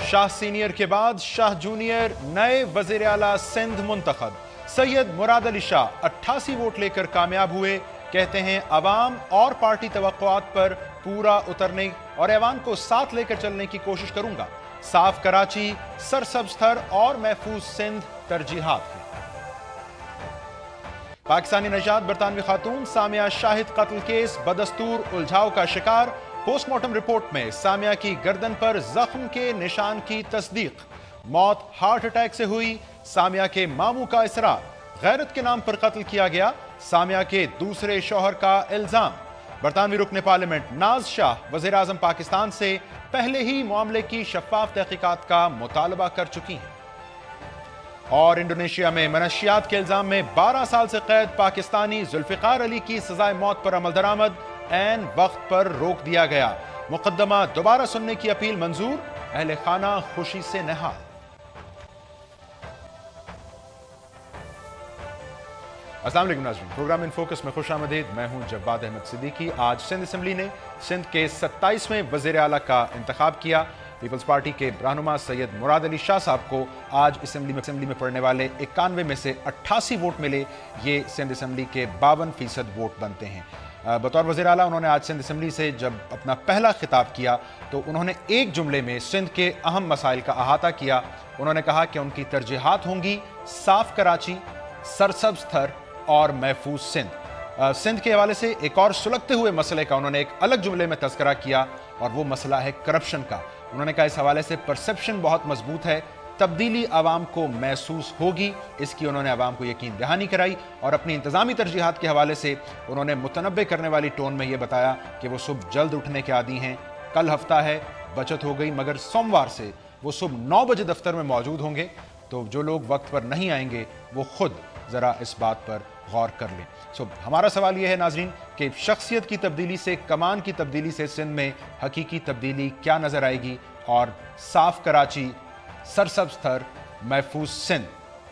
Shah senior के बाद Shah junior नए वजीर आला सिंध मुंतखब। सैयद मुराद अली शाह 88 वोट लेकर कामयाब हुए। कहते हैं अवाम और पार्टी तवक्कुआत पर पूरा उतरने और ऐवान को साथ लेकर चलने की कोशिश करूंगा। साफ कराची, सरसब्ज थर और महफूज सिंध तरजीहात हैं। पाकिस्तानी नजात बरतानवी खातून सामिया शाहिद कत्ल केस बदस्तूर उलझाव का शिकार। पोस्टमार्टम रिपोर्ट में सामिया की गर्दन पर जख्म के निशान की तस्दीक। मौत हार्ट अटैक से हुई। सामिया के मामू का इसरार, गैरत के नाम पर कत्ल किया गया। सामिया के दूसरे शौहर का इल्जाम। बरतानवी रुकने पार्लियामेंट नाज शाह वज़ीर आज़म पाकिस्तान से पहले ही मामले की शफाफ तहकीकात का मुतालबा कर चुकी हैं। और इंडोनेशिया में मनशियात के इल्जाम में 12 साल से कैद पाकिस्तानी जुल्फिकार अली की सजाए मौत पर अमल दरामद। ऐन वक्त पर रोक दिया गया। मुकदमा दोबारा सुनने की अपील मंजूर। अहले खाना खुशी से निहाल। अस्सलाम वालेकुम नाज़रीन, प्रोग्राम इन फोकस में खुश आमदीद। मैं हूं जवाद अहमद सिद्दीकी। आज सिंध असेंबली ने सिंध के 27वें वज़ीर आला का इंतखाब किया। पीपल्स पार्टी के रहनुमा सैयद मुराद अली शाह साहब को आज असेंबली में पढ़ने वाले 91 में से 88 वोट मिले। ये सिंध असेंबली के 52% वोट बनते हैं। बतौर वज़ीर आला उन्होंने आज सिंध असेंबली से जब अपना पहला खिताब किया तो उन्होंने एक जुमले में सिंध के अहम मसाइल का अहाता किया। उन्होंने कहा कि उनकी तरजीहात होंगी साफ कराची, सरसब्ज थर और महफूज सिंध। सिंध के हवाले से एक और सुलगते हुए मसले का उन्होंने एक अलग जुमले में तज़किरा किया और वो मसला है करप्शन का। उन्होंने कहा इस हवाले से परसेप्शन बहुत मजबूत है, तब्दीली आवाम को महसूस होगी। इसकी उन्होंने आवाम को यकीन दहानी कराई और अपनी इंतजामी तरजीहात के हवाले से उन्होंने मुतनब्बे करने वाली टोन में ये बताया कि वो सुबह जल्द उठने के आदी हैं। कल हफ्ता है, बचत हो गई, मगर सोमवार से वो सुबह 9 बजे दफ्तर में मौजूद होंगे। तो जो लोग वक्त पर नहीं आएंगे वो खुद ज़रा इस बात पर गौर कर लें। हमारा सवाल यह है नाजरीन कि शख्सियत की तब्दीली से, कमान की तब्दीली से सिंध में हकीकी तब्दीली क्या नज़र आएगी? और साफ कराची, सरसब्ज थर, महफूज सिंध,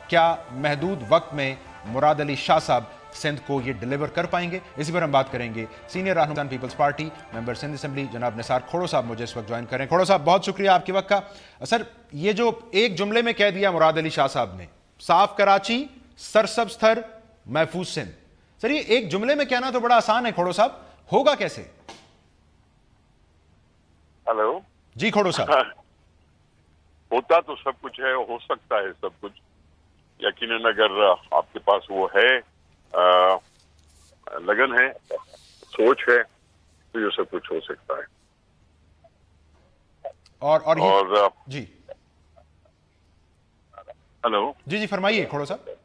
क्या महदूद वक्त में मुराद अली शाह साहब सिंध को ये डिलीवर कर पाएंगे? इसी पर हम बात करेंगे। सीनियर रहनुमा Peoples Party member Sindh assembly जनाब निसार खोड़ो साहब मुझे इस वक्त ज्वाइन करें। खोड़ो साहब, बहुत शुक्रिया आपके वक्त का। सर, ये जो एक जुमले में कह दिया मुराद अली शाह साहब ने, साफ कराची, सरसब्ज थर, महफूज सिंध, सर ये एक जुमले में कहना तो बड़ा आसान है। खोड़ो साहब, होगा कैसे? हेलो जी खोड़ो साहब। होता तो सब कुछ है, हो सकता है सब कुछ। यकीनन अगर आपके पास वो है, लगन है, सोच है, तो ये सब कुछ हो सकता है। और जी हेलो जी फरमाइए खोड़ो साहब।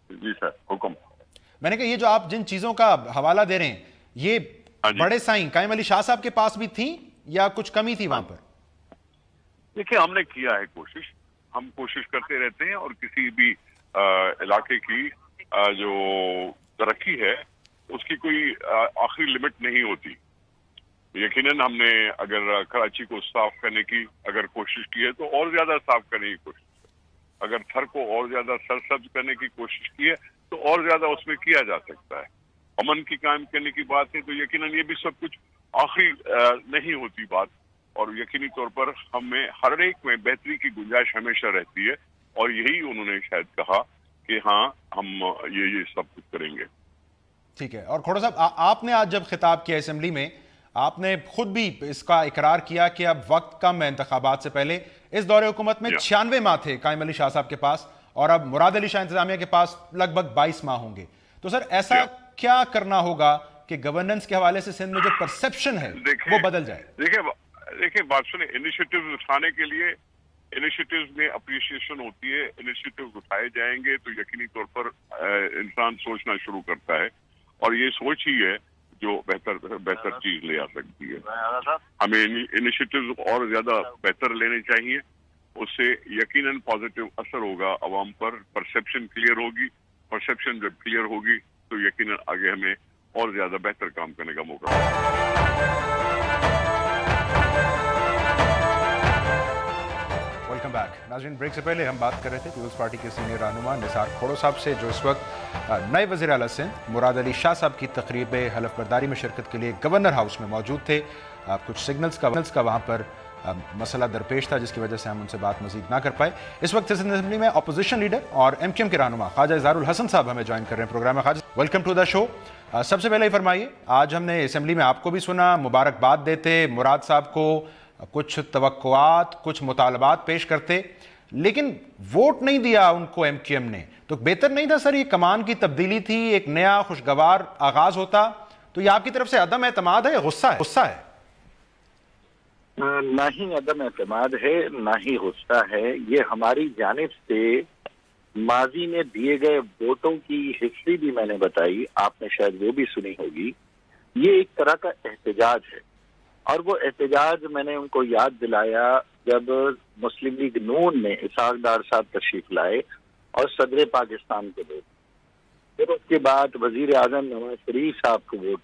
जी सर, हुक्म। मैंने कहा ये जो आप जिन चीजों का हवाला दे रहे हैं, ये बड़े साईं कायम अली शाह साहब के पास भी थी या कुछ कमी थी वहां पर? देखिए, हमने किया है कोशिश, हम कोशिश करते रहते हैं और किसी भी इलाके की जो तरक्की है उसकी कोई आखिरी लिमिट नहीं होती। यकीनन हमने अगर कराची को साफ करने की अगर कोशिश की है तो और ज्यादा साफ करने की कोशिश, अगर थर को और ज्यादा सरसब्ज करने की कोशिश की है तो और ज्यादा उसमें किया जा सकता है। अमन की कायम करने की बात है तो यकीनन ये भी सब कुछ आखिरी नहीं होती बात, और यकीनी तौर पर हमें हर एक में बेहतरी की गुंजाइश हमेशा रहती है, और यही उन्होंने शायद कहा कि हाँ हम ये सब कुछ करेंगे। ठीक है। और खोड़ो साहब, आपने आज जब खिताब किया असेंबली में, आपने खुद भी इसका इकरार किया कि अब वक्त कम है इंतखाबात से पहले। इस दौरे हुकूमत में 96 माह थे कायम अली शाह साहब के पास और अब मुराद अली शाह इंतजामिया के पास लगभग 22 माह होंगे। तो सर ऐसा क्या करना होगा कि गवर्नेंस के हवाले से सिंध में जो परसेप्शन है वो बदल जाए? देखिए बात सुने, इनिशिएटिव उठाने के लिए इनिशिएटिव्स में अप्रिसिएशन होती है। इनिशिएटिव्स उठाए जाएंगे तो यकीनी तौर पर इंसान सोचना शुरू करता है, और ये सोच ही है जो बेहतर चीज ले आ सकती है। हमें इनिशिएटिव्स और ज्यादा बेहतर लेने चाहिए, उससे यकीनन पॉजिटिव असर होगा अवाम पर। परसेप्शन क्लियर होगी, परसेप्शन जब क्लियर होगी तो यकीनन आगे हमें और ज्यादा बेहतर काम करने का मौका मिलेगा। वेलकम बैक नाज़रीन। ब्रेक से पहले हम बात कर रहे थे पीपल्स पार्टी के सीनियर रहनुमा निसार खोड़ो साहब से, जो इस वक्त नए वज़ीर आला सिंध मुराद अली शाह साहब की तकरीब हलफ बर्दारी में शिरकत के लिए गवर्नर हाउस में मौजूद थे। कुछ सिग्नल्स का वहाँ पर मसला दरपेश था जिसकी वजह से हम उनसे बात मजीद ना कर पाए। इस वक्त सिंध असेंबली में अपोजिशन लीडर और MQM के रहनुमा ख्वाजा इज़हारुल हसन साहब हमें ज्वाइन कर रहे हैं प्रोग्राम में। Khawaja, welcome to the show. सबसे पहले ही फरमाइए, आज हमने असेंबली में आपको भी सुना मुबारकबाद देते, मुराद साहब को कुछ तवक्कुआत, कुछ मुतालबात पेश करते, लेकिन वोट नहीं दिया उनको MQM ने, तो बेहतर नहीं था सर? ये कमान की तब्दीली थी, एक नया खुशगवार आगाज होता। तो ये आपकी तरफ से अदम एतमाद है या गुस्सा है? ना ही अदम एतमाद है, ना ही गुस्सा है। ये हमारी जानिब से माजी में दिए गए वोटों की हिस्ट्री भी मैंने बताई, आपने शायद वो भी सुनी होगी। ये एक तरह का एहतजाज है, और वो एहतजाज मैंने उनको याद दिलाया जब मुस्लिम लीग नून ने इसहाक डार साहब तशरीफ लाए और सदर पाकिस्तान को वोट, फिर उसके बाद वजीर आजम नवाज शरीफ साहब को वोट,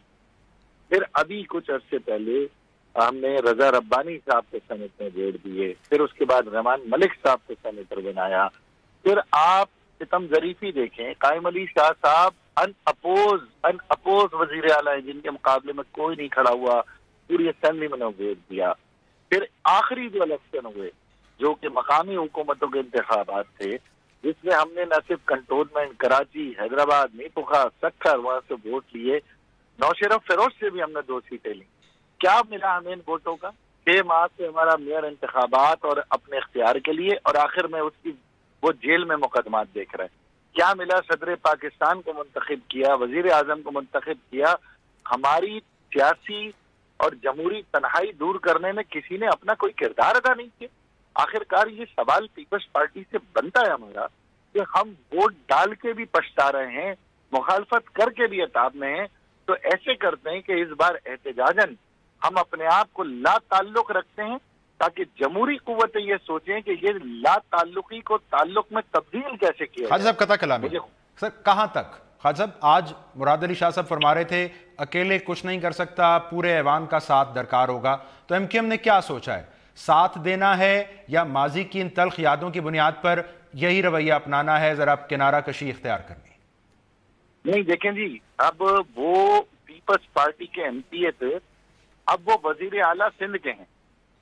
फिर अभी कुछ अरसे पहले हमने रजा रब्बानी साहब को सेनेट में वोट दिए, फिर उसके बाद रहमान मलिक साहब को सेनेटर बनाया। फिर आप सितम जरीफी देखें, कायम अली शाह साहब अनअपोज वजीर आला है, जिनके मुकाबले में कोई नहीं खड़ा हुआ, पूरी असेंबली में वोट दिया। फिर आखिरी जो इलेक्शन हुए जो कि मकामी हुकूमतों के इंतखाबात थे, जिसमें हमने न सिर्फ कंटोनमेंट कराची, हैदराबाद, नीपुखा, सक्खर वहां से वोट लिए, नौशरफ फिरोज से भी हमने 2 सीटें ली। क्या मिला हमें इन वोटों का? 6 माह से हमारा मेयर इंतखाबात और अपने इख्तियार के लिए, और आखिर में उसकी वो जेल में मुकदमात देख रहे हैं। क्या मिला? सदर पाकिस्तान को मुंतखब किया, वजीर आजम को मुंतखब किया। हमारी सियासी और जमहूरी तन्हाई दूर करने में किसी ने अपना कोई किरदार अदा नहीं किया। आखिरकार ये सवाल पीपल्स पार्टी से बनता है हमारा कि हम वोट डाल के भी पछता रहे हैं, मुखालफत करके भी अताब में हैं, तो ऐसे करते हैं कि इस बार एहतजाजन हम अपने आप को ला ताल्लुक रखते हैं, ताकि जमहूरी कुव्वतें ये सोचें कि ये ला ताल्लुकी को ताल्लुक में तब्दील कैसे किया। ख्वाजा साहब कता कलामी सर, कहाँ तक? ख्वाजा साहब, आज मुराद अली शाह साहब फरमा रहे थे अकेले कुछ नहीं कर सकता, पूरे ऐवान का साथ दरकार होगा, तो MQM ने क्या सोचा है? साथ देना है या माजी की इन तल्ख यादों की बुनियाद पर यही रवैया अपनाना है, जरा किनारा कशी इख्तियार करनी? नहीं, देखें जी, अब वो पीपल्स पार्टी के MPA थे, अब वो वजीर आला सिंध के हैं,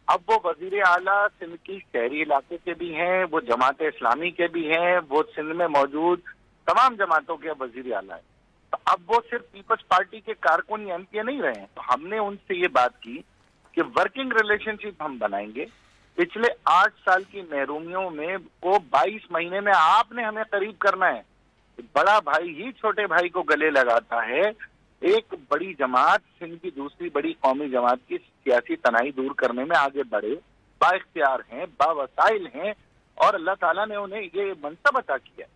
अब वो वजीर आला सिंध की शहरी इलाके के भी हैं, वो जमात इस्लामी के भी हैं, वो सिंध में मौजूद तमाम जमातों के वजीर आला है। तो अब वो सिर्फ पीपल्स पार्टी के कारकुन या MPA नहीं रहे हैं। तो हमने उनसे ये बात की कि वर्किंग रिलेशनशिप हम बनाएंगे। पिछले 8 साल की महरूमियों में को 22 महीने में आपने हमें करीब करना है। बड़ा भाई ही छोटे भाई को गले लगाता है। एक बड़ी जमात, सिंध की दूसरी बड़ी कौमी जमात की सियासी तनाई दूर करने में आगे बढ़े, बाइख्तियार हैं, बावसाइल हैं, और अल्लाह ताला ने उन्हें ये मनसब अता किया।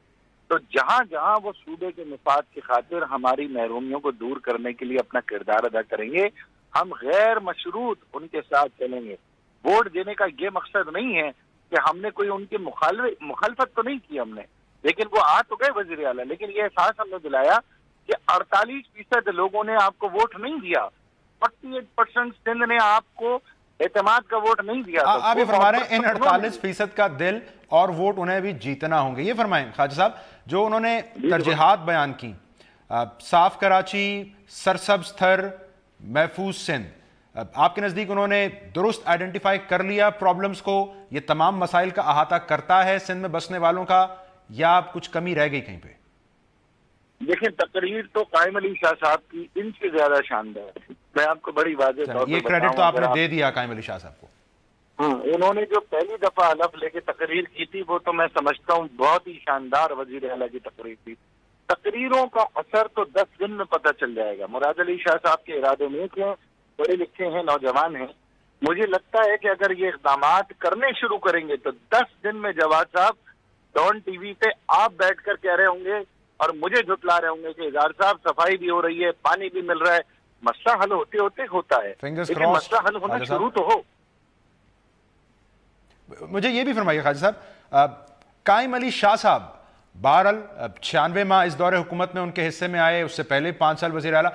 तो जहां जहां वो सूबे के मफाद की खातिर हमारी महरूमियों को दूर करने के लिए अपना किरदार अदा करेंगे, हम गैर मशरूत उनके साथ चलेंगे। वोट देने का ये मकसद नहीं है कि हमने कोई उनकी मुखालफत तो नहीं की हमने, लेकिन वो आ तो गए वजीर आला, लेकिन ये एहसास हमने दिलाया कि 48% लोगों ने आपको वोट नहीं दिया, 48% सिंध ने आपको एतमाद का वोट नहीं दिया। आप ये फरमा रहे हैं इन 48% का दिल और वोट उन्हें भी जीतना होंगे। ये फरमाएं ख्वाजा साहब, जो उन्होंने तरजीहात बयान की, साफ कराची, सरसब्ज थर, महफूज सिंध, आपके नजदीक उन्होंने दुरुस्त आइडेंटिफाई कर लिया प्रॉब्लम्स को? ये तमाम मसाइल का अहाता करता है सिंध में बसने वालों का, या कुछ कमी रह गई कहीं पे? देखिए, तकरीर तो कायम अली शाह साहब की इनसे ज्यादा शानदार है। मैं आपको बड़ी वाज़ेह तौर पर ये क्रेडिट तो आपने दे दिया कायम अली शाह साहब को। हाँ, उन्होंने जो पहली दफा हलफ लेके तकरीर की थी, वो तो मैं समझता हूँ बहुत ही शानदार वजीर आला की तकरीर थी। तकरीरों का असर तो 10 दिन में पता चल जाएगा। मुराद अली शाह साहब के इरादे नेक हैं, पढ़े लिखे हैं, नौजवान हैं। मुझे लगता है कि अगर ये इक़दाम करने शुरू करेंगे तो 10 दिन में जवाद साहब डॉन टीवी पे आप बैठकर कह रहे होंगे और मुझे झुटला रहे होंगे कि इज़हार साहब सफाई भी हो रही है, पानी भी मिल रहा है। मसला हल होते होते होता है, लेकिन मसला हल होना शुरू तो हो। मुझे ये भी फरमाइए ख्वाजा साहब, कायम अली शाह साहब बहरहाल 96 माह इस दौरे हुकूमत में उनके हिस्से में आए, उससे पहले 5 साल वज़ीर आला।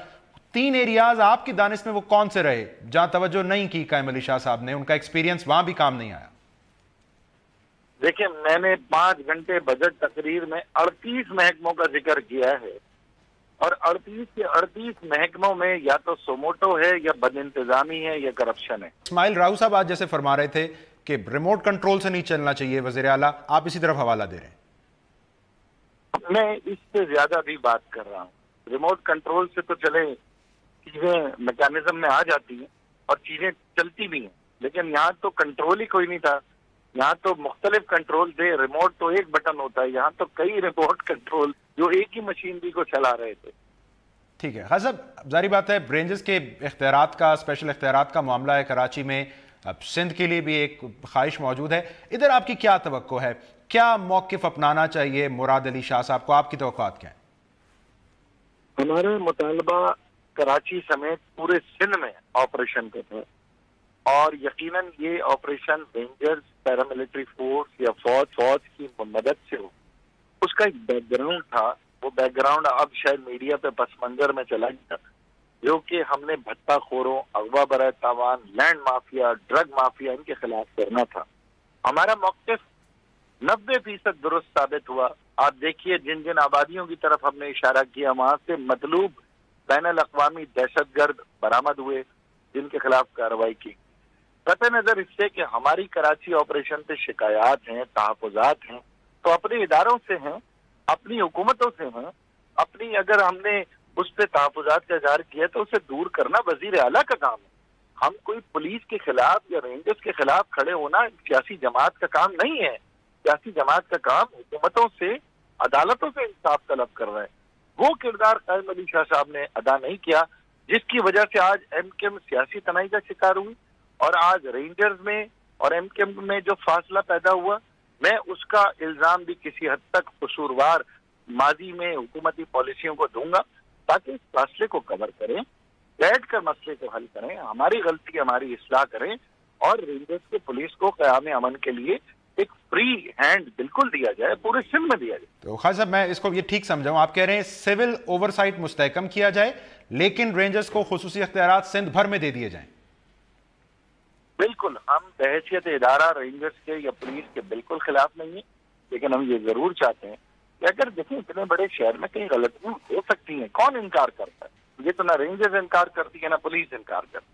3 एरियाज आपकी दानिश में वो कौन से रहे जहां तवज्जो नहीं की कायम अली शाह साहब ने, उनका एक्सपीरियंस वहां भी काम नहीं आया? देखिए, मैंने 5 घंटे बजट तकरीर में 38 महकमों का जिक्र किया है। اور 38 کے 38 محکموں میں یا تو سوموٹو ہے یا بد انتظامی ہے یا کرپشن ہے۔ اسماعیل راؤ صاحب آج جیسے فرما رہے تھے کہ ریموٹ کنٹرول سے نہیں چلنا چاہیے وزیر اعلیٰ، آپ اسی طرف حوالہ دے رہے ہیں۔ میں اس سے زیادہ بھی بات کر رہا ہوں۔ ریموٹ کنٹرول سے تو چلے چیزیں میکانزم میں آ جاتی ہیں اور چیزیں چلتی بھی ہیں، لیکن یہاں تو کنٹرول ہی کوئی نہیں تھا۔ یہاں تو مختلف کنٹرول تھے، ریموٹ تو ایک بٹن ہوتا ہے، یہاں تو کئی ریموٹ کنٹرول جو ایک ہی مشینری کو چلا رہے تھے۔ ٹھیک ہے خاص صاحب، ظاہری بات ہے رینجز کے اختیارات کا، اسپیشل اختیارات کا معاملہ ہے کراچی میں، اب سندھ کے لیے بھی ایک خواہش موجود ہے، ادھر آپ کی کیا توقع ہے؟ کیا موقف اپنانا چاہیے مراد علی شاہ صاحب کو؟ آپ کی توقعات کیا ہیں؟ ہمارا مطالبہ کراچی سمیت پورے سندھ میں آپریشن کا تھا، اور یقیناً یہ آپریشن رینجرز، پیراملٹری فورس یا فوج کی مدد سے ہو۔ اس کا ایک بیک گراؤنڈ تھا، وہ بیک گراؤنڈ اب شاید میڈیا پہ پس منظر میں چلا گیا، جو کہ ہم نے بھٹا خوروں، اغوا برائے تاوان، لینڈ مافیا، ڈرگ مافیا، ان کے خلاف کرنا تھا۔ ہمارا موقف 90% درست ثابت ہوا۔ آپ دیکھیے جن جن آبادیوں کی طرف ہم نے اشارہ کیا، وہاں سے مطلوب بین الاقوامی دہشت گرد برآمد ہوئے جن کے خلاف کارروائی کی۔ قطع نظر اس سے کہ ہماری کراچی آپریشن پہ شکایات ہیں، تحفظات ہیں، تو اپنے اداروں سے ہیں، اپنی حکومتوں سے ہیں، اپنی اگر ہم نے اس پہ تحفظات کا اظہار کیا تو اسے دور کرنا وزیر اعلیٰ کا کام ہے۔ ہم کوئی پولیس کے خلاف یا رینجرز کے خلاف کھڑے ہونا سیاسی جماعت کا کام نہیں ہے۔ سیاسی جماعت کا کام حکومتوں سے، عدالتوں سے انصاف طلب کر رہا ہے۔ وہ کردار قائم علی شاہ صاحب نے ادا نہیں کیا، جس کی وجہ سے آج ایم کیو ایم سیاسی تنائی کا شکار ہوئی، اور آج رینجرز میں اور ایم کیو ایم میں جو فاصلہ پیدا ہوا، میں اس کا الزام بھی کسی حد تک قصوروار ماضی میں حکومتی پالیسیوں کو دوں گا، تاکہ اس فاصلے کو کور کریں، بیٹھ کر مسئلے کو حل کریں، ہماری غلطی ہماری اصلاح کریں، اور رینجرز کے پولیس کو قیام امن کے لیے ایک فری ہینڈ بالکل دیا جائے، پورے سندھ میں دیا جائے۔ تو خالد صاحب میں اس کو یہ ٹھیک سمجھاؤں، آپ کہہ رہے ہیں سول اوورسائٹ مستحکم کیا جائے لیکن رینجرز کو خصوصی اختیارات سندھ بھر میں دے دیے جائیں؟ بالکل، ہم بحیثیت ادارہ رینجرز کے یا پولیس کے بالکل خلاف نہیں ہیں، لیکن ہم یہ ضرور چاہتے ہیں کہ اگر دیکھیں اتنے بڑے شہر میں کئی غلطیاں ہو سکتی ہیں، کون انکار کرتا ہے؟ یہ تو نہ رینجرز انکار کرتی ہے نہ پولیس انکار کرتی،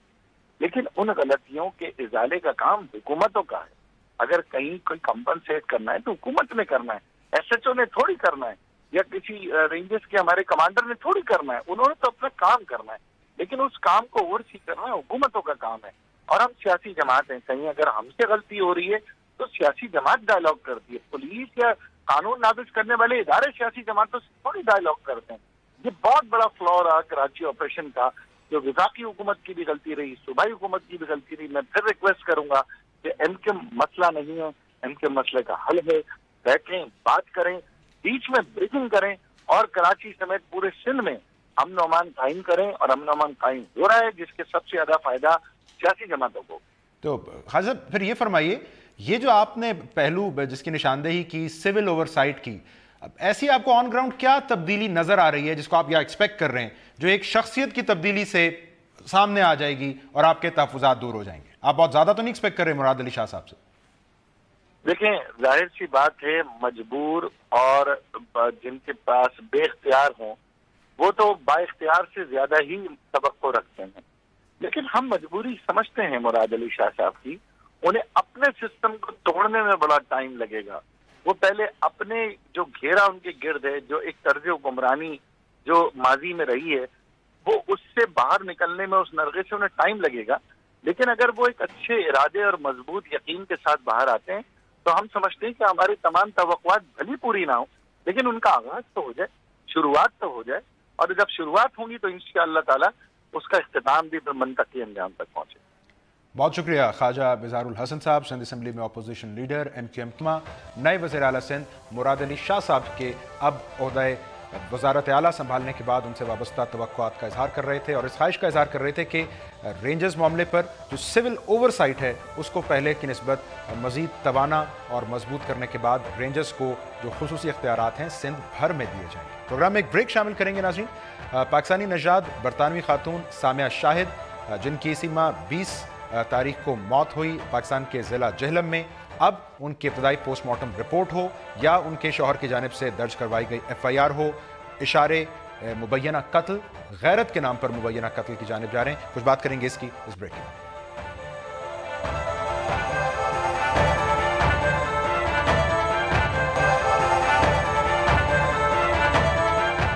لیکن ان غلطیوں کے ازالے کا کام حکومتوں کا ہے۔ اگر کہیں کوئی کمپنسیٹ کرنا ہے تو حکومت نے کرنا ہے، ایس ایچ او نے تھوڑی کرنا ہے، یا کسی رینجرز کے ہمارے کمانڈر نے تھوڑی کرنا ہے، انہوں نے تو اپنا کام کرنا ہے، لیکن اس کام کو اوورسی کرنا حکومتوں کا کام ہے۔ اور ہم سیاسی جماعت ہیں، کہیں اگر ہم سے غلطی ہو رہی ہے تو سیاسی جماعت ڈائیلاگ کرتی ہے، پولیس یا قانون نافذ کرنے والے ادارے سیاسی جماعتوں سے تھوڑی ڈائیلاگ کرتے ہیں۔ یہ بہت بڑا فلا رہا کراچی آپریشن کا، جو وفاقی حکومت کی بھی غلطی رہی، صوبائی حکومت کی بھی غلطی رہی۔ میں پھر ریکویسٹ کروں گا کہ ایم کیو ایم مسئلہ نہیں ہے، ایم کیو ایم مسئلے کا حل ہے، بیٹھیں، بات کریں، بیچ میں بریفنگ کریں، اور کراچی سمیت پورے سندھ میں امن و امان قائم کریں، اور امن و امان قائم ہو رہا ہے جس کے سب سے زیادہ فائدہ سیاسی جماعتوں کو۔ تو خالد پھر یہ فرمائیے، یہ جو آپ نے پہلو جس کی نشاندہی کی سول اوورسائٹ کی، اب ایسی آپ کو آن گراؤنڈ کیا تبدیلی نظر آ رہی ہے جس کو آپ یا ایکسپیکٹ کر رہے ہیں، جو ایک شخصیت کی تبدیلی سے سامنے آ جائے گی اور آپ کے تحفظات دور ہو جائیں گے؟ آپ بہت زیادہ تو نہیں ایکسپیکٹ کر رہے مراد علی شاہ صاحب سے؟ دیکھیں، ظاہر سی بات ہے، مجبور اور جن کے پاس بے اختیار ہوں وہ تو با اختیار سے زیادہ ہی توقع رکھتے ہیں، لیکن ہم مجبوری سمجھتے ہیں مراد علی شاہ صاحب کی۔ انہیں اپنے سسٹم کو توڑنے میں بڑا ٹائم لگے گا۔ وہ پہلے اپنے جو گھیرا ان کے گرد ہے، جو ایک طرز حکمرانی جو ماضی میں رہی ہے، وہ اس سے باہر نکلنے میں، اس نرغے سے انہیں ٹائم لگے گا، لیکن اگر وہ ایک اچھے ارادے اور مضبوط یقین کے ساتھ باہر آتے ہیں تو ہم سمجھتے ہیں کہ ہماری تمام توقعات بھلی پوری نہ ہوں لیکن ان کا آغاز تو ہو جائے، شروعات تو ہو جائے، اور جب شروعات ہوں گی تو انشاءاللہ تعالی اس کا اختتام بھی پھر منطقی انجام تک پہنچے۔ بہت شکریہ خواجہ بزار الحسن صاحب، سندھ اسمبلی میں opposition leader, M Q M نئے وزیر اعلیٰ سندھ مراد علی شاہ صاحب کے اب عہدہ وزارت اعلیٰ سنبھالنے کے بعد ان سے وابستہ توقعات کا اظہار کر رہے تھے، اور اس خواہش کا اظہار کر رہے تھے کہ رینجرز معاملے پر جو سول اوورسائٹ ہے اس کو پہلے کی نسبت مزید توانا اور مضبوط کرنے کے بعد رینجرز کو جو خصوصی اختیارات ہیں سندھ بھر میں دیے جائیں گے۔ پروگرام میں ایک بریک شامل کریں گے ناظرین۔ پاکستانی نژاد برطانوی خاتون سامیہ شاہد، جن کی اسی ماہ 20 تاریخ کو موت ہوئی پاکستان کے ضلع جہلم میں، اب ان کی ابتدائی پوسٹ مارٹم رپورٹ ہو یا ان کے شوہر کی جانب سے درج کروائی گئی ایف آئی آر ہو، اشارے मुबैना कत्ल, गैरत के नाम पर मुबैना कत्ल की जानिब जा रहे हैं। कुछ बात करेंगे इसकी इस ब्रेक में।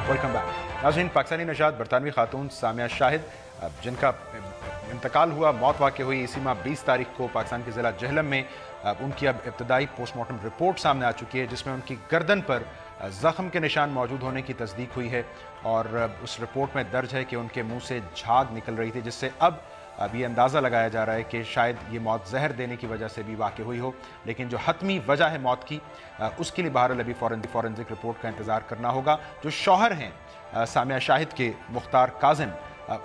Welcome back. नाज़रीन, पाकिस्तानी नजात बरतानवी खातून सामिया शाहिद, जिनका इंतकाल हुआ, मौत वाक़ हुई इसी माह 20 तारीख को पाकिस्तान के ज़िला जहलम में, उनकी अब इब्तदाई पोस्टमार्टम रिपोर्ट सामने आ चुकी है, जिसमें उनकी गर्दन पर ज़ख्म के निशान मौजूद होने की तस्दीक हुई है और उस रिपोर्ट में दर्ज है कि उनके मुंह से झाग निकल रही थी, जिससे अब ये अंदाज़ा लगाया जा रहा है कि शायद ये मौत जहर देने की वजह से भी वाक़ हुई हो। लेकिन जो हतमी वजह है मौत की, उसके लिए बहरहाल अभी फॉरेंसिक रिपोर्ट का इंतज़ार करना होगा। जो शौहर हैं सामिया शाहिद के, मुख्तार काज़िम,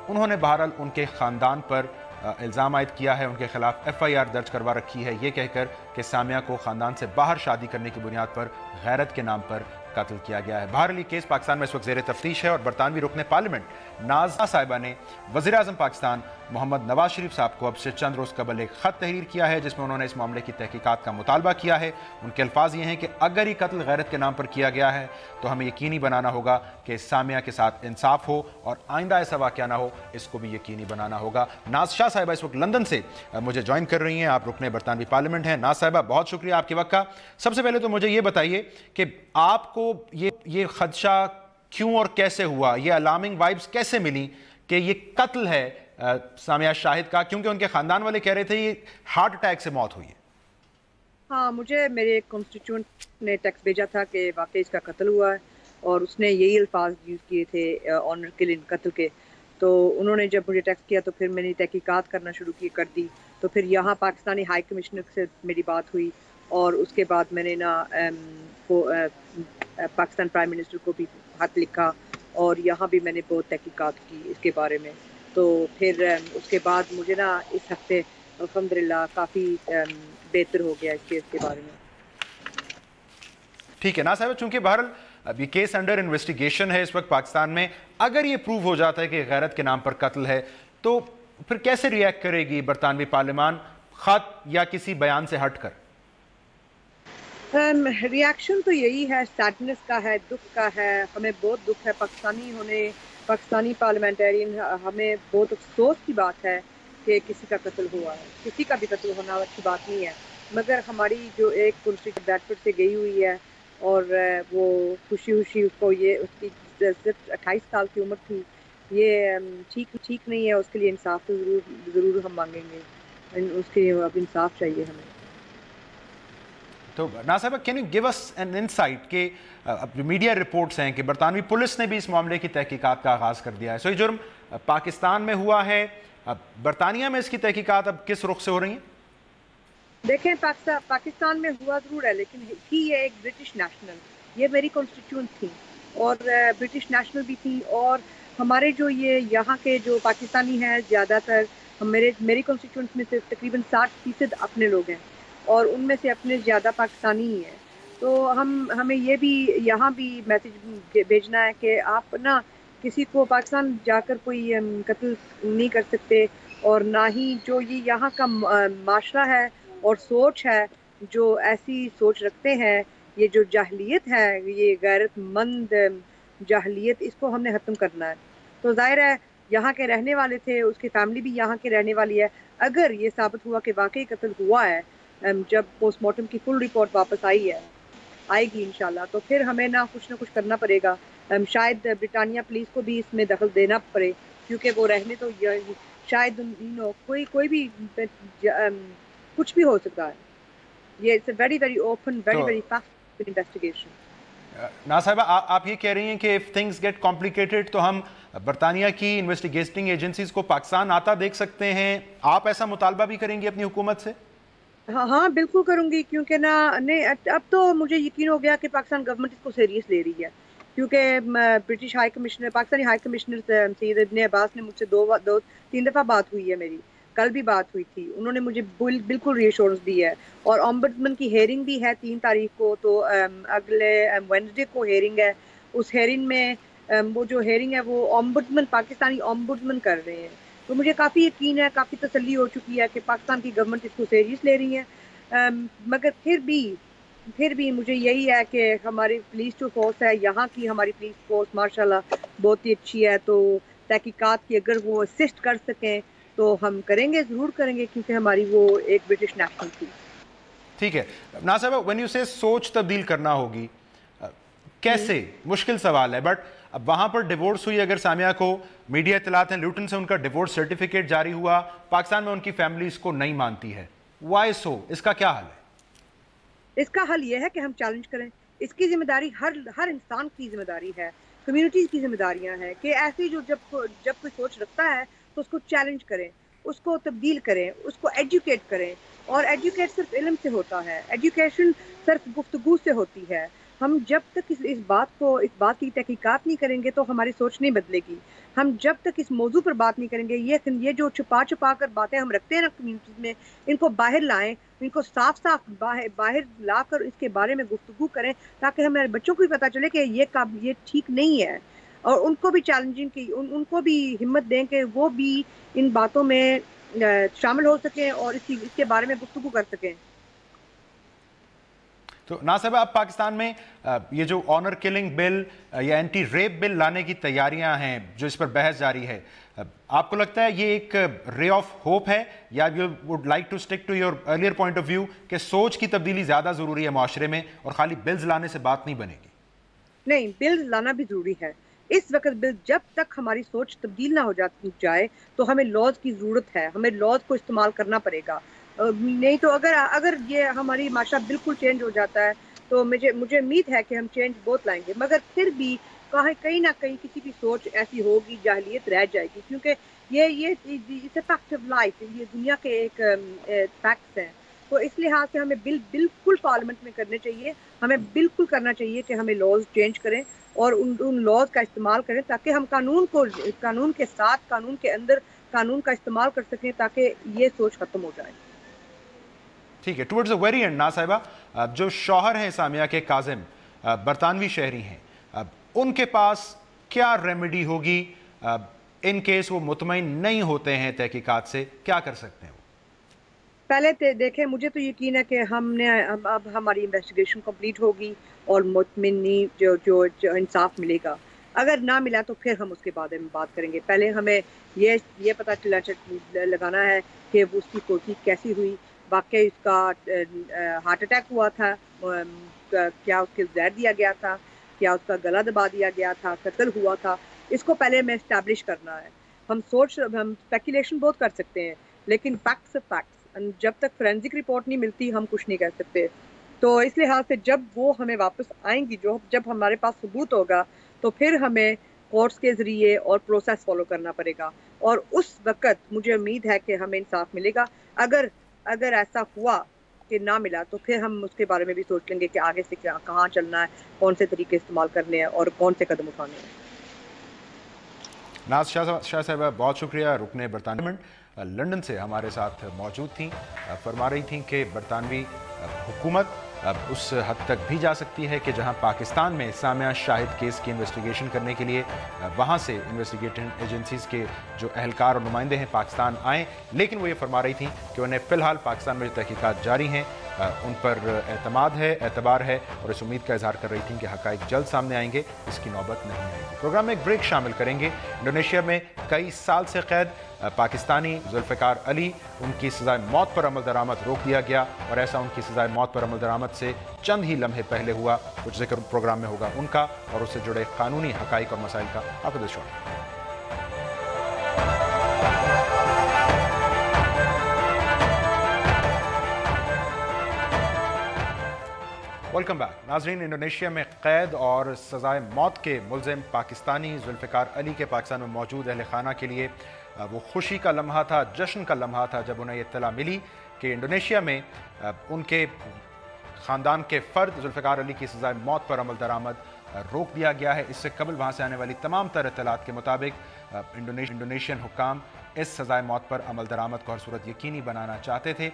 उन्होंने बहरहाल उनके ख़ानदान पर इल्ज़ाम आयद किया है, उनके खिलाफ FIR दर्ज करवा रखी है, ये कहकर कि सामिया को ख़ानदान से बाहर शादी करने की बुनियाद पर गैरत के नाम पर कत्ल किया गया है। बहरहाल ये केस पाकिस्तान में इस वक्त ज़ेर तफ्तीश है और बरतानवी रुकने पार्लियामेंट नाज़ा साहिबा ने वज़ीर आज़म पाकिस्तान मोहम्मद नवाज शरीफ साहब को अब से चंद रोज़ कबल एक ख़त तहरीर किया है, जिसमें उन्होंने इस मामले की तहकीकात का मुतालबा किया है। उनके अल्फाज ये हैं कि अगर ये कत्ल गैरत के नाम पर किया गया है तो हमें यकीनी बनाना होगा कि सामिया के साथ इंसाफ हो और आइंदा ऐसा वाक़या ना हो, इसको भी यकीनी बनाना होगा। नाज शाह साहिबा इस वक्त लंदन से मुझे ज्वाइन कर रही हैं। आप रुकने बरतानवी पार्लियामेंट हैं। नाज साहिबा, बहुत शुक्रिया आपके वक्त का। सबसे पहले तो मुझे ये बताइए कि आपको ये खदशा क्यों और कैसे हुआ, ये अलार्मिंग वाइब्स कैसे मिली कि ये कत्ल है सामिया शाहिद का, क्योंकि उनके ख़ानदान वाले कह रहे थे ये हार्ट अटैक से मौत हुई है। हाँ, मुझे मेरे कॉन्स्टिट्यूंट ने टेक्स्ट भेजा था कि वाकई इसका कत्ल हुआ है और उसने यही अल्फाज यूज़ किए थे ऑनर किलिंग, कत्ल के। तो उन्होंने जब मुझे टेक्स्ट किया तो फिर मैंने तहकीकात करना शुरू कर दी। तो फिर यहाँ पाकिस्तानी हाई कमिश्नर से मेरी बात हुई और उसके बाद मैंने पाकिस्तान प्राइम मिनिस्टर को भी खत लिखा और यहाँ भी मैंने बहुत तहकीकात की इसके बारे में। तो फिर उसके बाद मुझे इस हफ्ते अल्हम्दुलिल्लाह काफ़ी बेहतर हो गया इस केस के बारे में। ठीक है ना साहब, चूंकि बहरहाल अब ये केस अंडर इन्वेस्टिगेशन है इस वक्त पाकिस्तान में, अगर ये प्रूव हो जाता है कि गैरत के नाम पर कत्ल है तो फिर कैसे रिएक्ट करेगी बरतानवी पार्लियामान, खत या किसी बयान से हटकर? रिएक्शन तो यही है, सैडनेस का है, दुख का है। हमें बहुत दुख है पाकिस्तानी पार्लियामेंटेरियन, हमें बहुत अफसोस की बात है कि किसी का कत्ल हुआ है। किसी का भी कत्ल होना अच्छी बात नहीं है, मगर हमारी जो एक कुर्सी बैटफोर्ड से गई हुई है और वो खुशी उसको, ये उसकी सिर्फ 28 साल की उम्र थी, ये ठीक नहीं है। उसके लिए इंसाफ तो ज़रूर हम मांगेंगे, उसके लिए अब इंसाफ चाहिए हमें। तो ना साहब, can you give us an insight कि अब जो मीडिया रिपोर्ट्स हैं कि बरतानवी पुलिस ने भी इस मामले की तहकीकात का आगाज़ कर दिया है, सो ये जुर्म पाकिस्तान में हुआ है, अब बरतानिया में इसकी तहकीकात अब किस रुख से हो रही हैं? देखें, पाकिस्तान में हुआ ज़रूर है, लेकिन थी ये एक ब्रिटिश नेशनल, ये मेरी कॉन्स्टिट्यूंट थी और ब्रिटिश नेशनल भी थी। और हमारे जो ये यहाँ के जो पाकिस्तानी हैं, ज़्यादातर मेरी कॉन्स्टिट्यूंट में से तकरीबन 60% अपने लोग हैं और उनमें से अपने ज़्यादा पाकिस्तानी ही हैं। तो हमें ये भी यहाँ भी मैसेज भेजना है कि आप किसी को पाकिस्तान जाकर कोई कत्ल नहीं कर सकते, और ना ही जो ये यहाँ का माशरा है और सोच है, जो ऐसी सोच रखते हैं, ये जो जाहलियत है, ये गैरतमंद जाहलियत, इसको हमने ख़त्म करना है। तो जाहिर है यहाँ के रहने वाले थे, उसकी फैमिली भी यहाँ के रहने वाली है। अगर ये साबित हुआ कि वाकई कत्ल हुआ है, जब पोस्टमार्टम की फुल रिपोर्ट वापस आएगी इंशाल्लाह, तो फिर हमें कुछ ना कुछ करना पड़ेगा। शायद ब्रिटानिया पुलिस को भी इसमें दखल देना पड़े, क्योंकि वो रहने तो शायद कोई भी कुछ भी हो सकता है। ये it's a very very open, very fast investigation. ना साहिबा, आप ये कह रही हैं कि इफ थिंग्स गेट कॉम्प्लिकेटेड तो हम बरतानिया की इन्वेस्टिगेटिंग एजेंसीज को पाकिस्तान आता देख सकते हैं। आप ऐसा मुतालबा भी करेंगी अपनी हुकूमत से? हाँ, बिल्कुल करूँगी, क्योंकि अब तो मुझे यकीन हो गया कि पाकिस्तान गवर्नमेंट इसको सीरियस ले रही है। क्योंकि British high commissioner, Pakistani high commissioner Syed Ibn Abbas ने मुझसे 2-3 दफ़ा बात हुई है मेरी, कल भी बात हुई थी। उन्होंने मुझे बिल्कुल रीअश्योरेंस दी है और ओम्बुड्समैन की हेयरिंग भी है 3 तारीख को, तो अगले वेडनेसडे को हेयरिंग है। उस हेयरिंग में वो जो हेयरिंग है वो ओम्बुड्समैन, पाकिस्तानी ओम्बुड्समैन कर रहे हैं। तो मुझे काफ़ी यकीन है, काफ़ी तसल्ली हो चुकी है कि पाकिस्तान की गवर्नमेंट इसको सीरियस ले रही है। मगर फिर भी मुझे यही है कि हमारी पुलिस जो फोर्स है, यहाँ की हमारी पुलिस फोर्स माशाल्लाह बहुत ही अच्छी है, तो तहकीकात की अगर वो असिस्ट कर सकें तो हम करेंगे, ज़रूर करेंगे, क्योंकि हमारी वो एक ब्रिटिश नेशनल थी। ठीक है नाज साहिबा, व्हेन यू से सोच तब्दील करना होगी, कैसे? मुश्किल सवाल है, बट अब वहां पर डिवोर्स हुई, अगर सामिया को मीडिया इत्तलात हैं ल्यूटन से उनका डिवोर्स सर्टिफिकेट जारी हुआ, पाकिस्तान में उनकी फैमिली इसको नहीं मानती है, वाई सो? इसका क्या हल है? इसका हल ये है कि हम चैलेंज करें। इसकी जिम्मेदारी हर इंसान की जिम्मेदारी है, कम्युनिटीज की जिम्मेदारियां हैं कि ऐसी जो जब कोई सोच रखता है तो उसको चैलेंज करें, उसको तब्दील करें, उसको एजुकेट करें। और एजुकेट सिर्फ इल्म से होता है, एजुकेशन सिर्फ गुफ्तगू से होती है। हम जब तक इस बात की तहकीकात नहीं करेंगे तो हमारी सोच नहीं बदलेगी। हम जब तक इस मौजू पर बात नहीं करेंगे, ये जो छुपा कर बातें हम रखते हैं ना कम्युनिटीज में, इनको बाहर लाएं, इनको साफ साफ बाहर ला कर इसके बारे में गुफ्तगू करें, ताकि हमारे बच्चों को भी पता चले कि ये ठीक नहीं है, और उनको भी चैलेंजिंग की उनको भी हिम्मत दें कि वो भी इन बातों में शामिल हो सकें और इसके बारे में गुफ्तगू कर सकें। तो ना साहब, अब पाकिस्तान में ये जो ऑनर किलिंग बिल या एंटी रेप बिल लाने की तैयारियां हैं, जो इस पर बहस जारी है, आपको लगता है ये एक रे ऑफ होप है, या you would like to stick to your earlier point of view कि सोच की तब्दीली ज्यादा जरूरी है माशरे में और खाली बिल्स लाने से बात नहीं बनेगी? नहीं, बिल्स लाना भी जरूरी है। इस वक्त बिल, जब तक हमारी सोच तब्दील ना हो जाए तो हमें लॉज की जरूरत है, हमें लॉज को इस्तेमाल करना पड़ेगा। नहीं तो अगर ये हमारी माशरा बिल्कुल चेंज हो जाता है तो मुझे उम्मीद है कि हम चेंज बहुत लाएंगे, मगर फिर भी कहीं ना कहीं किसी की सोच ऐसी होगी, जाहिलियत रह जाएगी, क्योंकि ये फैक्ट ऑफ लाइफ, ये दुनिया के एक फैक्ट्स हैं। तो इस लिहाज से हमें बिल्कुल पार्लियामेंट में करने चाहिए, हमें बिल्कुल करना चाहिए कि हमें लॉज चेंज करें और उन लॉज का इस्तेमाल करें, ताकि हम कानून के साथ, कानून के अंदर कानून का इस्तेमाल कर सकें, ताकि ये सोच खत्म हो जाए। ठीक है, टुवर्ड्स द वेरी एंड ना साहिबा, जो शौहर हैं सामिया के, काजिम बरतानवी शहरी हैं, उनके पास क्या रेमेडी होगी इन केस वो मुतमईन नहीं होते हैं तहकीकात से? क्या कर सकते हैं वो? पहले देखें, मुझे तो यकीन है कि अब हमारी इन्वेस्टिगेशन कंप्लीट होगी और मुतमईनी जो इंसाफ मिलेगा। अगर ना मिला तो फिर हम उसके बारे में बात करेंगे। पहले हमें ये पता लगाना है कि उसकी कोशिश कैसी हुई, वाकई उसका हार्ट अटैक हुआ था, क्या उसके जहर दिया गया था, क्या उसका गला दबा दिया गया था, कत्ल हुआ था, इसको पहले हमें एस्टैब्लिश करना है। हम स्पेकुलेशन बहुत कर सकते हैं, लेकिन फैक्ट्स है फैक्ट्स। जब तक फोरेंसिक रिपोर्ट नहीं मिलती हम कुछ नहीं कह सकते। तो इस लिहाज से जब वो हमें वापस आएंगी, जब हमारे पास सबूत होगा, तो फिर हमें कोर्ट्स के ज़रिए और प्रोसेस फॉलो करना पड़ेगा, और उस वक़्त मुझे उम्मीद है कि हमें इंसाफ मिलेगा। अगर ऐसा हुआ कि ना मिला तो फिर हम उसके बारे में भी सोच लेंगे कि आगे से कहाँ चलना है, कौन से तरीके इस्तेमाल करने हैं और कौन से कदम उठाने हैं। नाज शाह साहब, बहुत शुक्रिया। रुकने बरतानवी लंदन से हमारे साथ मौजूद थी, फरमा रही थी कि बरतानवी हुकूमत उस हद तक भी जा सकती है कि जहां पाकिस्तान में सामिया शाहिद केस की इन्वेस्टिगेशन करने के लिए वहां से इन्वेस्टिगेटिंग एजेंसीज के जो अहलकार और नुमाइंदे हैं पाकिस्तान आएँ, लेकिन वो ये फरमा रही थी कि उन्हें फ़िलहाल पाकिस्तान में जो तहकीकात जारी हैं उन पर एतमाद है, एतबार है, और इस उम्मीद का इजहार कर रही थी कि हक़ाइक़ जल्द सामने आएंगे, इसकी नौबत नहीं आएगी। प्रोग्राम में एक ब्रेक शामिल करेंगे। इंडोनेशिया में कई साल से कैद पाकिस्तानी जुल्फ़िकार अली, उनकी सज़ाए मौत पर अमल दरामद रोक दिया गया, और ऐसा उनकी सज़ाए मौत पर अमल दरामद से चंद ही लम्हे पहले हुआ। कुछ जिक्र प्रोग्राम में होगा उनका और उससे जुड़े कानूनी हक़ाइक़ और मसाइल का। आपको दिल वेलकम बैक। नाजरीन, इंडोनेशिया में कैद और सज़ाए मौत के मुलजिम पाकिस्तानी जुल्फ़िकार अली के पाकिस्तान में मौजूद अहल खाना के लिए वो खुशी का लम्हा था, जश्न का लम्हा था, जब उन्हें इत्तला मिली कि इंडोनेशिया में उनके ख़ानदान के फ़र्द जुल्फ़िकार अली की सज़ाए मौत पर अमल दरामद रोक दिया गया है। इससे कबल वहाँ से आने वाली तमाम तर इत्तलात के मुताबिक इंडोनेशियन हुक्काम इस सज़ाए मौत पर अमल दरामद को हर सूरत यकीनी बनाना चाहते थे।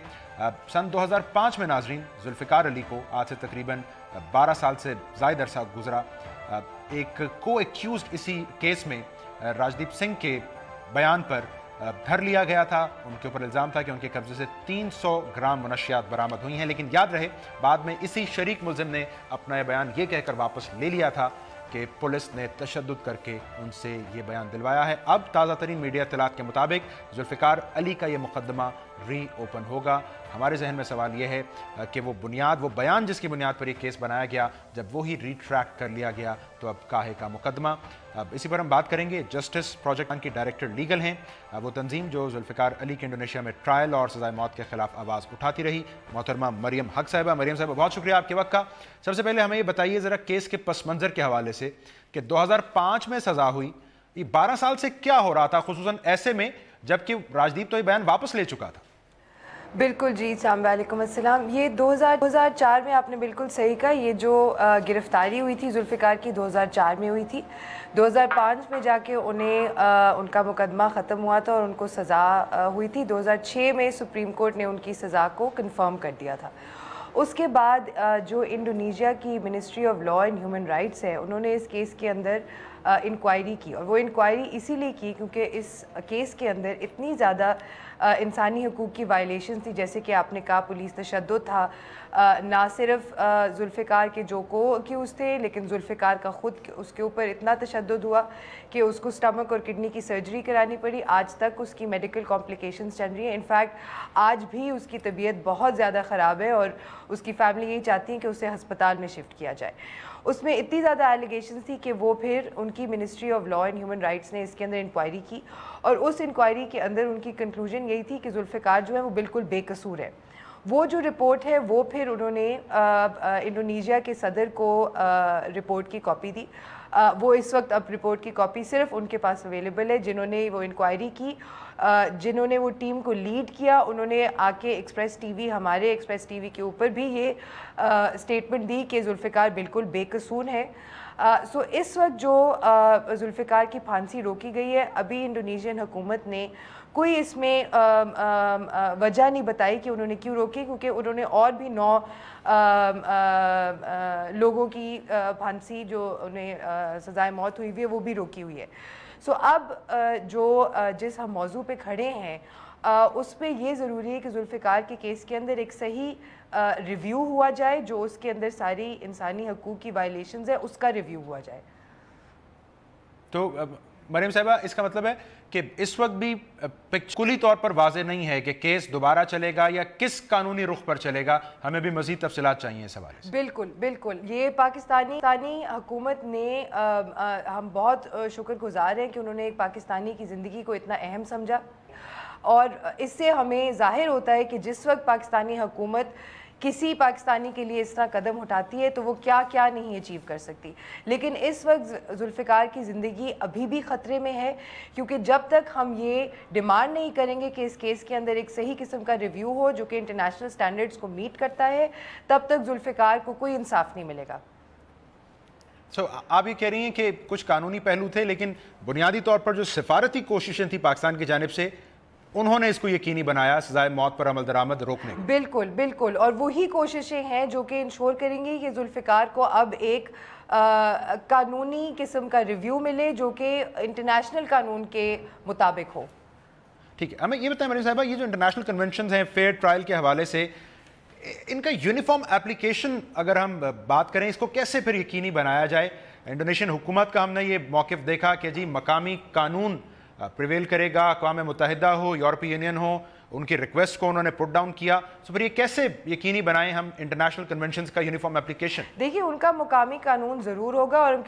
सन 2005 में नाजरीन जुल्फ़िकार अली को आज से तकरीबन 12 साल से ज़ायद अरसा गुजरा एक को एक्यूज़्ड इसी केस में राजदीप सिंह के बयान पर धर लिया गया था। उनके ऊपर इल्ज़ाम था कि उनके कब्जे से 300 ग्राम मुनशियात बरामद हुई हैं, लेकिन याद रहे बाद में इसी शरीक मुलजिम ने अपना बयान ये कहकर वापस ले लिया था کہ پولیس نے تشدد کر کے ان سے یہ بیان دلوایا ہے۔ اب تازہ ترین میڈیا اطلاعات کے مطابق ذوالفقار علی کا یہ مقدمہ ری اوپن ہوگا۔ ہمارے ذہن میں سوال یہ ہے کہ وہ بیان جس کی بنیاد پر یہ کیس بنایا گیا، جب وہی ری ٹریک کر لیا گیا تو اب کاہے کا مقدمہ۔ اب اسی پر ہم بات کریں گے۔ جسٹس پروجیکٹ کی ڈائریکٹر لیگل ہیں، وہ تنظیم جو ذوالفقار علی کے انڈونیشیا میں ٹرائل اور سزائے موت کے خلاف آواز اٹھاتی رہی، محترمہ مریم حق صاحبہ۔ مریم صاحبہ بہت شکریہ آپ کے وقت کا۔ سب سے پہلے ہمیں یہ بتائیے ذرا کیس کے پس منظر کے حوالے سے کہ 2005 میں سزا ہوئی، یہ 12 سال سے کیا ہو رہا تھا، خصوصاً ایسے میں جبکہ راجدیپ تو یہ بیان واپس لے چکا تھا؟ بالکل جی، وعلیکم السلام۔ یہ 2004 میں آپ نے بالکل صحیح کہا، یہ جو گرفتاری ہوئی تھی ذوالفقار کی 2004 میں ہوئی تھی۔ 2005 میں جا کے ان کا مقدمہ ختم ہوا تھا اور ان کو سزا ہوئی تھی۔ 2006 میں سپریم کورٹ نے ان کی سزا کو کنفرم کر دیا تھا۔ اس کے بعد جو انڈونیشیا کی ministry of law and human rights ہے، انہوں نے اس کیس کے اندر انکوائری کی، اور وہ انکوائری اسی لیے کی کیونکہ اس کیس کے اندر اتنی زیادہ انسانی حقوق کی وائلیشن تھی، جیسے کہ آپ نے کہا پولیس تشدد تھا، نہ صرف ذوالفقار کے جو کو اکیوز تھے، لیکن ذوالفقار کا خود اس کے اوپر اتنا تشدد ہوا کہ اس کو سٹمک اور کڈنی کی سرجری کرانی پڑی۔ آج تک اس کی میڈیکل کمپلیکیشنز چل رہی ہیں، انفیکٹ آج بھی اس کی طبیعت بہت زیادہ خراب ہے اور اس کی فیملی یہی چاہتی ہے کہ اسے ہسپتال میں شفٹ کیا جائے۔ اس میں اتنی زیادہ ایلیگیشنز تھی کہ وہ پھر ان کی ministry of law and human rights نے اس کے اندر انکوائری کی، اور اس انکوائری کے اندر ان کی کنکلوژن یہی تھی کہ ذوالفقار جو ہے وہ بالکل بے قصور ہے۔ وہ جو رپورٹ ہے وہ پھر انہوں نے انڈونیشیا کے صدر کو رپورٹ کی کاپی دی۔ وہ اس وقت اب رپورٹ کی کاپی صرف ان کے پاس اویلیبل ہے، جنہوں نے وہ انکوائری کی، جنہوں نے وہ ٹیم کو لیڈ کیا، انہوں نے آ کے ایکسپریس ٹی وی، ہمارے ایکسپریس ٹی وی کے اوپر بھی یہ اسٹیٹمنٹ دی کہ ذوالفقار بالکل بے قصور ہے۔ سو اس وقت جو ذوالفقار کی پھانسی روکی گئی ہے، ابھی انڈونیشین حکومت نے کوئی اس میں وجہ نہیں بتائی کہ انہوں نے کیوں روکی، کیونکہ انہوں نے اور بھی 9 لوگوں کی پھانسی جو انہیں سزائے موت ہوئی ہے وہ بھی روکی ہوئی ہے۔ سو اب جس ہم موضوع پہ کھڑے ہیں اس پہ یہ ضروری ہے کہ ذوالفقار کے کیس کے اندر ایک صحیح ریویو ہوا جائے، جو اس کے اندر ساری انسانی حقوق کی وائلیشنز ہیں اس کا ریویو ہوا جائے۔ تو مریم صاحبہ اس کا مطلب ہے کہ اس وقت بھی کلی طور پر واضح نہیں ہے کہ کیس دوبارہ چلے گا یا کس قانونی رخ پر چلے گا، ہمیں بھی مزید تفصیلات چاہیے اس حوالے سے۔ بالکل یہ پاکستانی حکومت نے ہم بہت شکر گزار ہیں کہ انہوں نے ایک پاکستانی کی زندگی کو اتنا اہم سمجھا، اور اس سے ہمیں ظاہر ہوتا ہے کہ جس وقت پاکستانی حکومت کسی پاکستانی کے لیے اس طرح قدم اٹھاتی ہے تو وہ کیا کیا نہیں اچیو کر سکتی۔ لیکن اس وقت ذوالفقار کی زندگی ابھی بھی خطرے میں ہے، کیونکہ جب تک ہم یہ ڈیمانڈ نہیں کریں گے کہ اس کیس کے اندر ایک صحیح قسم کا ریویو ہو جو کہ انٹرنیشنل سٹینڈرڈز کو میٹ کرتا ہے، تب تک ذوالفقار کو کوئی انصاف نہیں ملے گا۔ آپ یہ کہہ رہی ہیں کہ کچھ قانونی پہلو تھے، لیکن بنیادی طور پر جو سفارتی کوششیں تھیں پاکستان کی جانب سے، انہوں نے اس کو یقینی بنایا سزائے موت پر عمل درآمد روکنے کی۔ بالکل، اور وہی کوششیں ہیں جو کہ انشور کریں گی کہ ذوالفقار کو اب ایک قانونی قسم کا ریویو ملے جو کہ انٹرنیشنل قانون کے مطابق ہو۔ ٹھیک ہے، ہمیں یہ بتائیں مریم صاحبہ، یہ جو انٹرنیشنل کنونشنز ہیں فیئر ٹرائل کے حوالے سے، ان کا یونیفارم اپلیکیشن اگر ہم بات کریں، اس کو کیسے پھر یقینی بنایا جائے؟ انڈونیشین حکومت کا ہم نے یہ موقف دیکھا کہ جی مقامی قانون پریویل کرے گا، اقوام متحدہ ہو، یورپی یونین ہو، ان کی ریکویسٹ کو انہوں نے پٹ ڈاؤن کیا، تو پھر یہ کیسے یقینی بنائیں ہم انٹرنیشنل کنونشنز کا یونیفارم اپلیکیشن؟ دیکھیے ان کا مقامی قانون ضرور ہوگا، اور ہم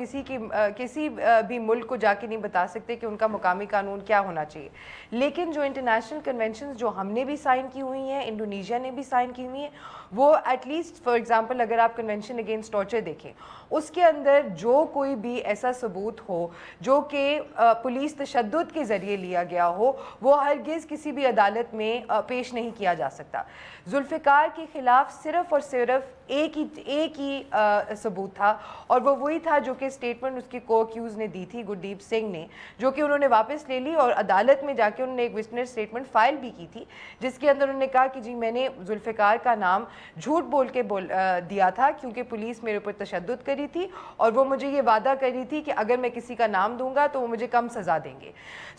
کسی بھی ملک کو جا کے نہیں بتا سکتے کہ ان کا مقامی قانون کیا ہونا چاہیے، لیکن جو انٹرنیشنل کنونشنز جو ہم نے بھی سائن کی ہوئی ہیں، انڈونیشیا نے بھی سائن کی ہوئی ہیں، وہ ایٹ لیسٹ فار ایگزامپل اگر آپ کنونشن اگینسٹ ٹارچر دیکھیں، اس کے اندر جو کوئی بھی ایسا ثبوت ہو جو کہ پولیس تشدد کے ذریعے لیا گیا ہو، وہ ہرگز کسی بھی عدالت میں پیش نہیں کیا جا سکتا۔ ذوالفقار کے خلاف صرف اور صرف ایک ہی ثبوت تھا، اور وہ وہی تھا جو کہ اسٹیٹمنٹ اس کی کو اکیوز نے دی تھی گردیپ سنگھ نے، جو کہ انہوں نے واپس لے لی، اور عدالت میں جا کے انہوں نے ایک وٹنس اسٹیٹمنٹ فائل بھی کی تھی جس کے اندر انہوں نے کہا کہ جی میں نے ذوالفقار کا نام جھوٹ بول کے دیا تھا کیونکہ پولیس میرے اوپر تشدد کری تھی، اور وہ مجھے یہ وعدہ کری تھی کہ اگر میں کسی کا نام دوں گا تو وہ مجھے کم سزا دیں گے۔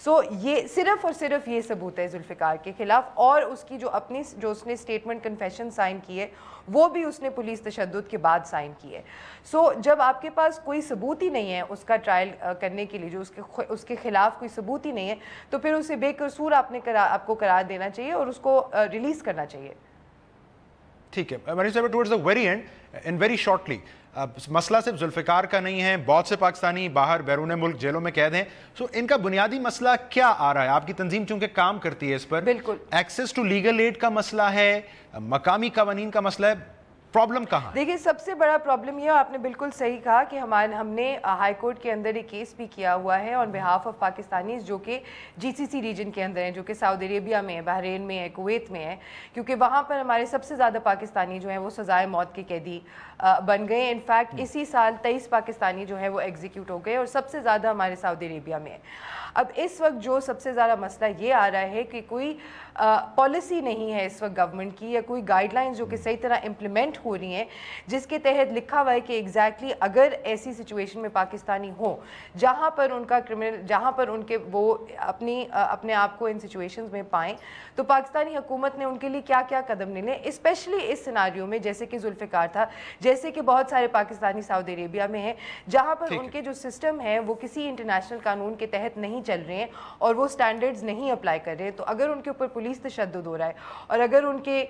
سو یہ صرف اور صرف یہ ثبوت ہے ذوالفقار کے خلاف۔ खिलाफ, और उसकी जो उसने स्टेटमेंट कन्फेशन साइन की है वो भी उसने पुलिस तशद्दुद के बाद साइन की है। सो जब आपके पास कोई सबूत ही नहीं है उसका ट्रायल करने के लिए, जो उसके खिलाफ कोई सबूत ही नहीं है, तो फिर उसे बेकसूर आपको करार देना चाहिए और उसको रिलीज करना चाहिए। ठीक है, towards the very and and very shortly, मसला सिर्फ जुल्फिकार का नहीं है, बहुत से पाकिस्तानी बाहर बैरून मुल्क जेलों में कैद हैं। सो इनका बुनियादी मसला क्या आ रहा है? आपकी तंजीम चूंकि काम करती है इस पर, बिल्कुल एक्सेस टू लीगल एड का मसला है, मकामी कवानीन का मसला है, प्रॉब्लम कहाँ है? देखिए, सबसे बड़ा प्रॉब्लम ये, आपने बिल्कुल सही कहा कि हमने हाई कोर्ट के अंदर एक केस भी किया हुआ है ऑन बिहाफ ऑफ पाकिस्तानीज जो कि जीसीसी रीजन के अंदर हैं, जो कि सऊदी अरेबिया में है, बहरीन में है, कुवैत में है, क्योंकि वहाँ पर हमारे सबसे ज़्यादा पाकिस्तानी जो हैं वो सजाए मौत के कैदी बन गए। इनफैक्ट इसी साल 23 पाकिस्तानी जो है वो एग्जीक्यूट हो गए और सबसे ज़्यादा हमारे सऊदी अरेबिया में है। अब इस वक्त जो सबसे ज़्यादा मसला ये आ रहा है कि कोई पॉलिसी नहीं है इस वक्त गवर्नमेंट की, या कोई गाइडलाइंस जो कि सही तरह इम्प्लीमेंट हो रही हैं, जिसके तहत लिखा हुआ है कि एग्जैक्टली अगर ऐसी सिचुएशन में पाकिस्तानी हो जहाँ पर उनका जहाँ पर उनके वो अपने आप को इन सिचुएशंस में पाएँ, तो पाकिस्तानी हुकूमत ने उनके लिए क्या क्या कदम ले लें, स्पेशली इस सिनारियो में जैसे कि जुल्फिकार था, जैसे कि बहुत सारे पाकिस्तानी सऊदी अरेबिया में हैं जहाँ पर उनके जो सिस्टम है वो किसी इंटरनेशनल कानून के तहत नहीं चल रहे हैं और वो स्टैंडर्ड्स नहीं अप्लाई कर रहे हैं। तो अगर उनके ऊपर पुलिस तशद्दुद हो रहा है और अगर उनके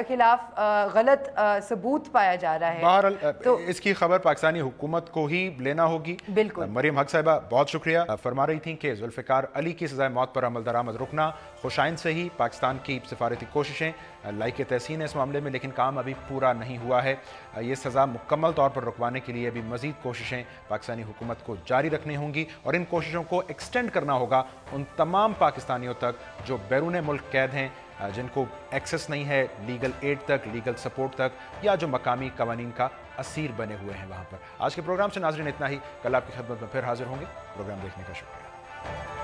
खिलाफ गलत सबूत पाया जा रहा है, तो इसकी खबर पाकिस्तानी हुकूमत को ही लेना होगी। बिल्कुल। मरियम हक साहिबा, बहुत शुक्रिया। फरमा रही थी कि जुल्फिकार अली की सजाए मौत पर अमल दरामद रुकना खुशाइन से ही पाकिस्तान की सिफारती कोशिशें लाइक तहसीन है इस मामले में, लेकिन काम अभी पूरा नहीं हुआ है। ये सज़ा मुकम्मल तौर पर रुकवाने के लिए अभी मज़ीद कोशिशें पाकिस्तानी हुकूमत को जारी रखनी होंगी और इन कोशिशों को एक्सटेंड करना होगा उन तमाम पाकिस्तानियों तक जो बैरून मुल्क कैद हैं, जिनको एक्सेस नहीं है लीगल एड तक, लीगल सपोर्ट तक, या जो मकामी कवानीन का असीर बने हुए हैं वहाँ पर। आज के प्रोग्राम से नाज़रीन इतना ही। कल आपकी खिदमत में फिर हाजिर होंगे। प्रोग्राम देखने का शुक्रिया।